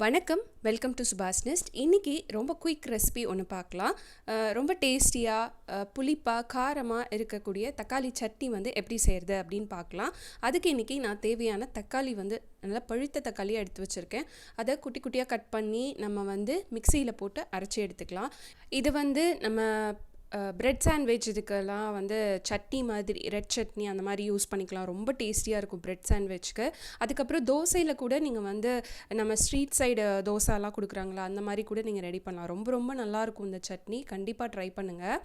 வணக்கம், welcome to subasnest. இன்றைக்கி ரொம்ப குயிக் ரெசிபி ஒன்று பார்க்கலாம். ரொம்ப டேஸ்டியாக, புளிப்பாக, காரமாக இருக்கக்கூடிய தக்காளி சட்னி எப்படி செய்கிறது அப்படின்னு பார்க்கலாம். அதுக்கு இன்றைக்கி நான் தேவையான தக்காளி நல்லா பழுத்த தக்காளியாக எடுத்து வச்சுருக்கேன். அதை குட்டி குட்டியாக கட் பண்ணி நம்ம மிக்சியில் போட்டு அரைச்சி எடுத்துக்கலாம். இது நம்ம பிரெட் சாண்ட்விச் இதுக்கெல்லாம் சட்னி மாதிரி ரெட் சட்னி அந்த மாதிரி யூஸ் பண்ணிக்கலாம். ரொம்ப டேஸ்டியாக இருக்கும் பிரெட் சாண்ட்விச்க்கு. அதுக்கப்புறம் தோசையில் கூட நீங்கள் நம்ம ஸ்ட்ரீட் சைடு தோசைலாம் கொடுக்குறாங்களா அந்த மாதிரி கூட நீங்கள் ரெடி பண்ணலாம். ரொம்ப ரொம்ப நல்லாயிருக்கும் இந்த சட்னி. கண்டிப்பாக ட்ரை பண்ணுங்கள்.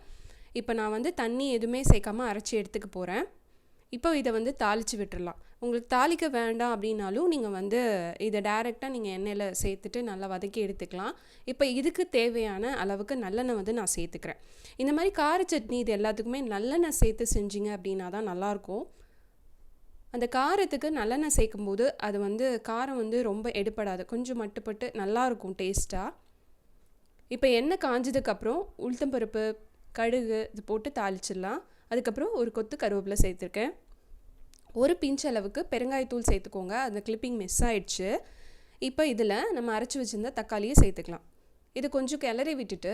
இப்போ நான் தண்ணி எதுவுமே சேர்க்காமல் அரைச்சி எடுத்துக்க போகிறேன். இப்போ இதை தாளித்து விட்டுடலாம். உங்களுக்கு தாளிக்க வேண்டாம் அப்படின்னாலும் நீங்கள் இதை டைரெக்டாக நீங்கள் எண்ணெயில் சேர்த்துட்டு நல்லா வதக்கி எடுத்துக்கலாம். இப்போ இதுக்கு தேவையான அளவுக்கு நல்லெண்ணெய் நான் சேர்த்துக்கிறேன். இந்த மாதிரி கார சட்னி இது எல்லாத்துக்குமே நல்லெண்ணெய் சேர்த்து செஞ்சிங்க அப்படின்னா தான் நல்லாயிருக்கும். அந்த காரத்துக்கு நல்லெண்ணெய் சேர்க்கும்போது அது காரம் ரொம்ப எடுப்படாது, கொஞ்சம் மட்டுப்பட்டு நல்லாயிருக்கும் டேஸ்ட்டாக. இப்போ எண்ணெய் காஞ்சதுக்கப்புறம் உளுத்தம்பருப்பு, கடுகு இது போட்டு தாளிச்சிடலாம். அதுக்கப்புறம் ஒரு கொத்து கருவேப்பிலை சேர்த்துருக்கேன். ஒரு பிஞ்ச் அளவுக்கு பெருங்காயத்தூள் சேர்த்துக்கோங்க, அந்த கிளிப்பிங் மிஸ் ஆயிடுச்சு. இப்போ இதில் நம்ம அரைச்சி வச்சுருந்த தக்காளியை சேர்த்துக்கலாம். இது கொஞ்சம் கிளறி விட்டுட்டு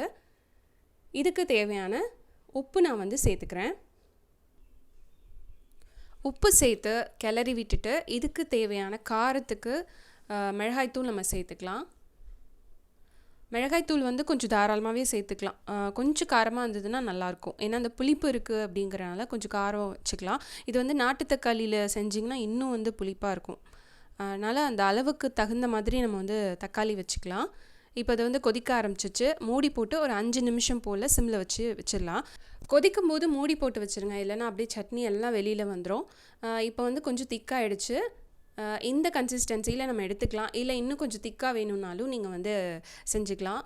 இதுக்கு தேவையான உப்பு நான் சேர்த்துக்கிறேன். உப்பு சேர்த்து கிளறி விட்டுட்டு இதுக்கு தேவையான காரத்துக்கு மிளகாய்த்தூள் நம்ம சேர்த்துக்கலாம். மிளகாய்த்தூள் கொஞ்சம் தாராளமாகவே சேர்த்துக்கலாம். கொஞ்சம் காரமாக இருந்ததுன்னா நல்லாயிருக்கும். ஏன்னா அந்த புளிப்பு இருக்குது அப்படிங்கிறனால கொஞ்சம் காரம் வச்சுக்கலாம். இது நாட்டு தக்காளியில் செஞ்சிங்கன்னா இன்னும் புளிப்பாக இருக்கும். அதனால் அந்த அளவுக்கு தகுந்த மாதிரி நம்ம தக்காளி வச்சுக்கலாம். இப்போ அது கொதிக்க ஆரம்பிச்சிச்சு. மூடி போட்டு ஒரு 5 நிமிஷம் போல் சிம்மில் வச்சிடலாம். கொதிக்கும் போது மூடி போட்டு வச்சுருங்க, இல்லைன்னா அப்படியே சட்னி எல்லாம் வெளியில் வந்துடும். இப்போ கொஞ்சம் திக்காகிடுச்சு. இந்த கன்சிஸ்டன்சியில் நம்ம எடுத்துக்கலாம். இல்லை இன்னும் கொஞ்சம் திக்காக வேணும்னாலும் நீங்கள் செஞ்சுக்கலாம்.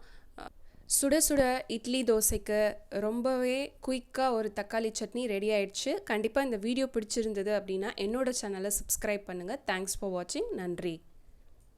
சுட சுட இட்லி தோசைக்கு ரொம்பவே குயிக்காக ஒரு தக்காளி சட்னி ரெடி ஆயிடுச்சு. கண்டிப்பாக இந்த வீடியோ பிடிச்சிருந்தது அப்படின்னா என்னோடய சேனலை சப்ஸ்கிரைப் பண்ணுங்கள். தேங்க்ஸ் ஃபார் வாட்சிங். நன்றி.